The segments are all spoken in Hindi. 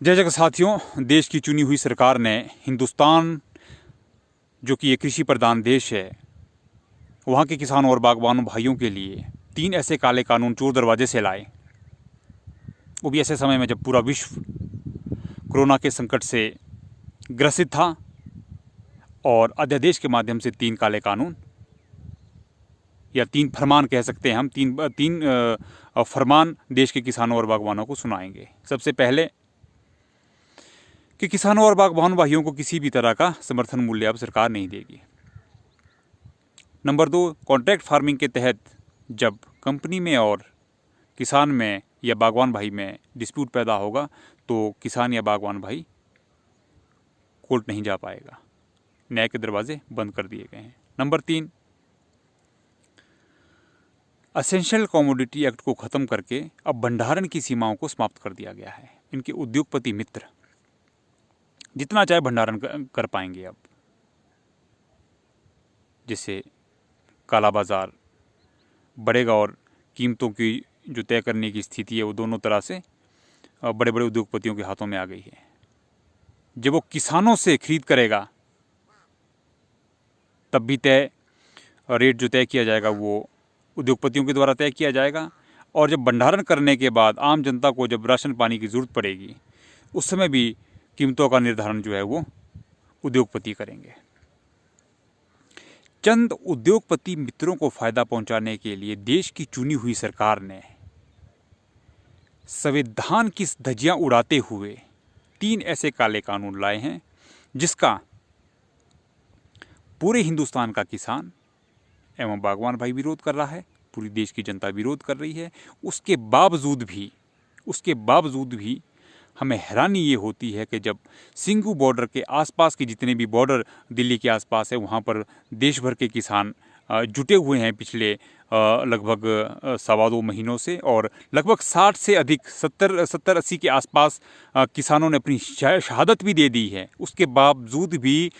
जय जगत साथियों, देश की चुनी हुई सरकार ने हिंदुस्तान जो कि एक कृषि प्रधान देश है, वहाँ के किसानों और बागवानों भाइयों के लिए 3 ऐसे काले कानून चोर दरवाजे से लाए। वो भी ऐसे समय में जब पूरा विश्व कोरोना के संकट से ग्रसित था और अध्यादेश के माध्यम से 3 काले कानून या 3 फरमान कह सकते हैं हम, तीन फरमान देश के किसानों और बागवानों को सुनाएंगे। सबसे पहले कि किसानों और बागवान भाइयों को किसी भी तरह का समर्थन मूल्य अब सरकार नहीं देगी। नंबर 2, कॉन्ट्रैक्ट फार्मिंग के तहत जब कंपनी में और किसान में या बागवान भाई में डिस्प्यूट पैदा होगा तो किसान या बागवान भाई कोर्ट नहीं जा पाएगा। न्याय के दरवाजे बंद कर दिए गए हैं। नंबर 3, असेंशियल कमोडिटी एक्ट को ख़त्म करके अब भंडारण की सीमाओं को समाप्त कर दिया गया है। इनके उद्योगपति मित्र जितना चाहे भंडारण कर पाएंगे अब, जिससे काला बाजार बढ़ेगा और कीमतों की जो तय करने की स्थिति है वो दोनों तरह से बड़े बड़े उद्योगपतियों के हाथों में आ गई है। जब वो किसानों से खरीद करेगा तब भी रेट जो तय किया जाएगा वो उद्योगपतियों के द्वारा तय किया जाएगा, और जब भंडारण करने के बाद आम जनता को जब राशन पानी की ज़रूरत पड़ेगी उस समय भी कीमतों का निर्धारण जो है वो उद्योगपति करेंगे। चंद उद्योगपति मित्रों को फायदा पहुंचाने के लिए देश की चुनी हुई सरकार ने संविधान की धज्जियां उड़ाते हुए 3 ऐसे काले कानून लाए हैं जिसका पूरे हिंदुस्तान का किसान एवं बागवान भाई विरोध कर रहा है, पूरी देश की जनता विरोध कर रही है। उसके बावजूद भी हमें हैरानी ये होती है कि जब सिंघू बॉर्डर के आसपास के जितने भी बॉर्डर दिल्ली के आसपास है वहाँ पर देश भर के किसान जुटे हुए हैं पिछले लगभग 2.25 महीनों से, और लगभग 60 से अधिक 70-80 के आसपास किसानों ने अपनी शहादत भी दे दी है। उसके बावजूद भी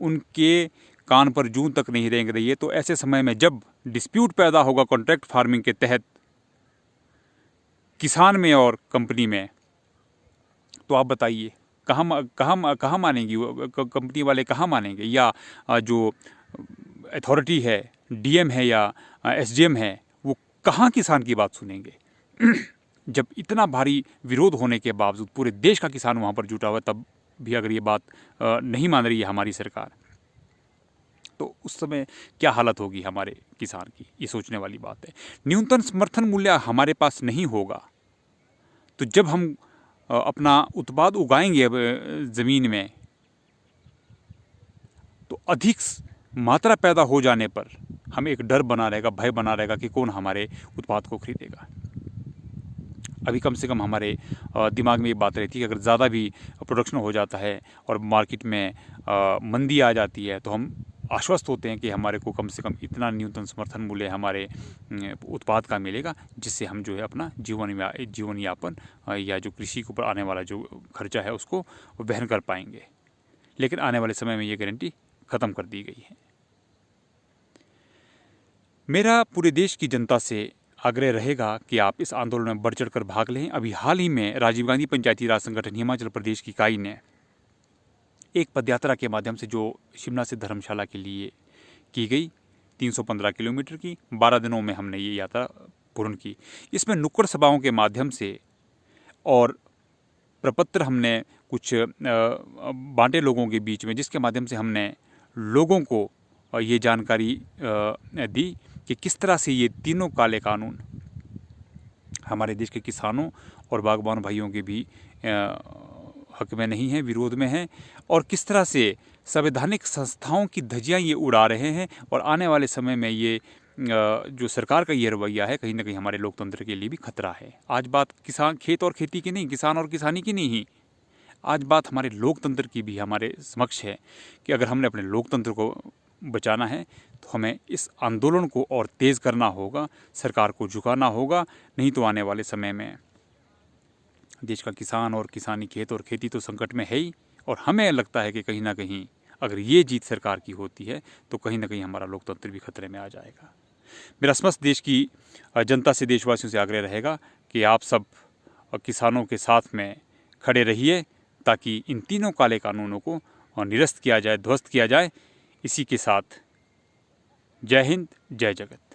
उनके कान पर जूं तक नहीं रेंग रही है। तो ऐसे समय में जब डिस्प्यूट पैदा होगा कॉन्ट्रैक्ट फार्मिंग के तहत किसान में और कंपनी में, तो आप बताइए कहाँ मानेंगी कंपनी वाले, कहाँ मानेंगे? या जो अथॉरिटी है, डीएम है या एसडीएम है, वो कहाँ किसान की बात सुनेंगे? जब इतना भारी विरोध होने के बावजूद पूरे देश का किसान वहाँ पर जुटा हुआ, तब भी अगर ये बात नहीं मान रही है हमारी सरकार, तो उस समय क्या हालत होगी हमारे किसान की, ये सोचने वाली बात है। न्यूनतम समर्थन मूल्य हमारे पास नहीं होगा तो जब हम अपना उत्पाद उगाएंगे ज़मीन में तो अधिक मात्रा पैदा हो जाने पर हमें एक डर बना रहेगा, भय बना रहेगा कि कौन हमारे उत्पाद को खरीदेगा। अभी कम से कम हमारे दिमाग में ये बात रहती है कि अगर ज़्यादा भी प्रोडक्शन हो जाता है और मार्केट में मंदी आ जाती है तो हम आश्वस्त होते हैं कि हमारे को कम से कम इतना न्यूनतम समर्थन मूल्य हमारे उत्पाद का मिलेगा जिससे हम जो है अपना जीवन यापन या जो कृषि के ऊपर आने वाला जो खर्चा है उसको वहन कर पाएंगे। लेकिन आने वाले समय में ये गारंटी ख़त्म कर दी गई है। मेरा पूरे देश की जनता से आग्रह रहेगा कि आप इस आंदोलन में बढ़ चढ़कर भाग लें। अभी हाल ही में राजीव गांधी पंचायती राज संगठन हिमाचल प्रदेश की इकाई ने एक पदयात्रा के माध्यम से जो शिमला से धर्मशाला के लिए की गई 315 किलोमीटर की 12 दिनों में हमने ये यात्रा पूर्ण की। इसमें नुक्कड़ सभाओं के माध्यम से और प्रपत्र हमने कुछ बांटे लोगों के बीच में, जिसके माध्यम से हमने लोगों को ये जानकारी दी कि किस तरह से ये तीनों काले कानून हमारे देश के किसानों और बागबान भाइयों के भी हक में नहीं है, विरोध में है, और किस तरह से संवैधानिक संस्थाओं की धज्जियां ये उड़ा रहे हैं। और आने वाले समय में ये जो सरकार का ये रवैया है कहीं ना कहीं हमारे लोकतंत्र के लिए भी खतरा है। आज बात किसान खेत और खेती की नहीं, किसान और किसानी की नहीं, आज बात हमारे लोकतंत्र की भी हमारे समक्ष है कि अगर हमने अपने लोकतंत्र को बचाना है तो हमें इस आंदोलन को और तेज़ करना होगा, सरकार को झुकाना होगा। नहीं तो आने वाले समय में देश का किसान और किसानी, खेत और खेती तो संकट में है ही, और हमें लगता है कि कहीं ना कहीं अगर ये जीत सरकार की होती है तो कहीं ना कहीं हमारा लोकतंत्र भी खतरे में आ जाएगा। मेरा समस्त देश की जनता से, देशवासियों से आग्रह रहेगा कि आप सब किसानों के साथ में खड़े रहिए ताकि इन तीनों काले कानूनों को निरस्त किया जाए, ध्वस्त किया जाए। इसी के साथ जय हिंद, जय जगत।